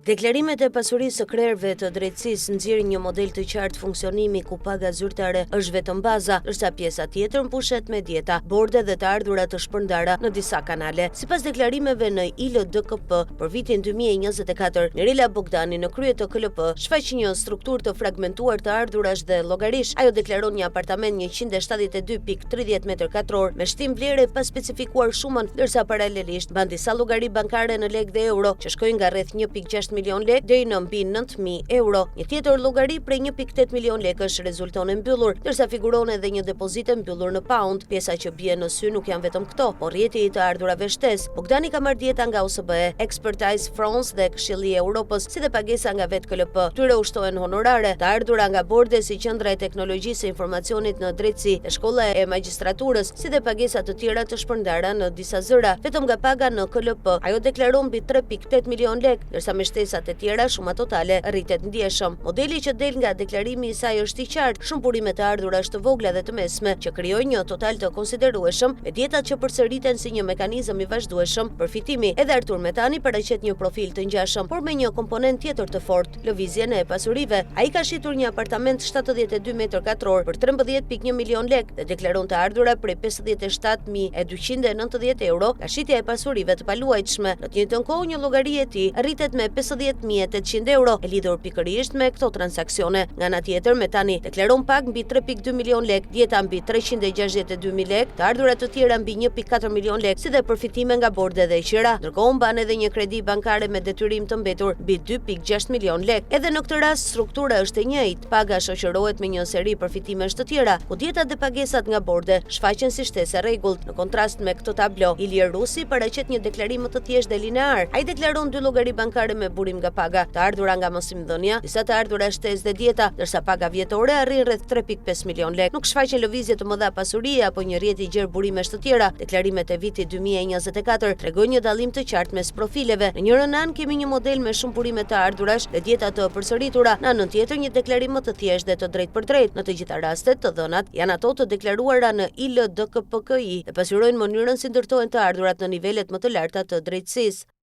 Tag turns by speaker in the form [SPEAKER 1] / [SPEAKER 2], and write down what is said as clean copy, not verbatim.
[SPEAKER 1] Deklarimet e pasurisë së krerëve të drejtësisë nxjerrin një model të qartë funksionimi ku paga zyrtare është vetëm baza, ndërsa pjesa tjetër mbushet me dieta, borde dhe të ardhura të shpërndara në disa kanale. Sipas deklarimeve në ILDKP për vitin 2024, Mirela Bogdani në krye të KLP shfaq një strukturë të fragmentuar të ardhurash dhe llogarish. Ajo deklaron një apartament 172.30 m2 me shtim vlere pa specifikuar shumën, ndërsa paralelisht mban disa llogari bankare në lekë dhe euro që shkojnë nga rreth 1.6 milion lekë deri në mbi 9.000 euro. Një tjetër llogari prej 1.8 milion lekësh rezulton e mbyllur, ndërsa figuron edhe një depozitë mbyllur në pound. Pjesa që bie në sy nuk janë vetëm këto, por rrjeti i të ardhurave shtesë. Bogdani ka marrë dieta nga OSBE, Expertise France dhe Këshilli i Europës, si dhe pagesa nga vetë KLP. Tyre ushtohen honorare, të ardhura nga borde si Qendra e Teknologjisë së Informacionit në Drejtësi e Shkolla e Magjistraturës, si dhe pagesa të tjera të shpërndara në disa zëra. Vetëm nga paga në KLP, ajo deklaron mbi 3.8 milion lekë, ndërsa me shtesat e tjera shuma totale rritet ndjeshëm. Modeli që del nga deklarimi i saj është i qartë, shumë burime të ardhura të vogla dhe të mesme që krijojnë një total të konsiderueshëm me dietat që përsëriten si një mekanizëm i vazhdueshëm përfitimi. Edhe Artur Metani paraqet një profil të ngjashëm, por me një komponent tjetër të fortë, lëvizjen e pasurive. Ai ka shitur një apartament 72 m2 për 13.1 milion lekë dhe deklaron të ardhura prej 57.290 euro nga shitja e pasurive të paluajtshme. Në të njëjtën kohë një llogari e tij rritet me 50.800 euro e lidhur pikërisht me këto transaksione. Nga ana tjetër, Metani deklaron pagë mbi 3.2 milion lekë, dieta mbi 362.000 lekë, të ardhurat të tjera mbi 1.4 milion lekë, si dhe përfitime nga borde dhe qira. Ndërkohë mban edhe një kredi bankare me detyrim të mbetur mbi 2.6 milion lekë. Edhe në këtë rast struktura është e njëjtë, paga shoqërohet me një seri përfitimesh të tjera, ku dietat dhe pagesat nga borde shfaqen si shtesë rregullt. Në kontrast me këtë tablo, Ilir Rusi paraqet një deklarim më të thjeshtë dhe linear. Ai deklaron dy llogari bankare me burim nga paga, të ardhura nga mosimdhënia, disa të ardhura shtesë dhe dieta, ndërsa paga vjetore arrin rreth 3.5 milion lekë. Nuk shfaqen lëvizje të mëdha pasurie apo një rrjet i gjerë burimesh të tjera. Deklarimet e vitit 2024 tregojnë një dallim të qartë mes profileve. Në njërin anë kemi një model me shumë burime të ardhurash dhe dieta të përsëritura, në anën tjetër një deklarim më të thjeshtë dhe të drejtpërdrejtë. Në të gjitha rastet, të dhënat janë ato të deklaruara në ILDKPKI dhe pasqyrojnë mënyrën si ndërtohen të ardhurat në nivelet më të larta të drejtësisë.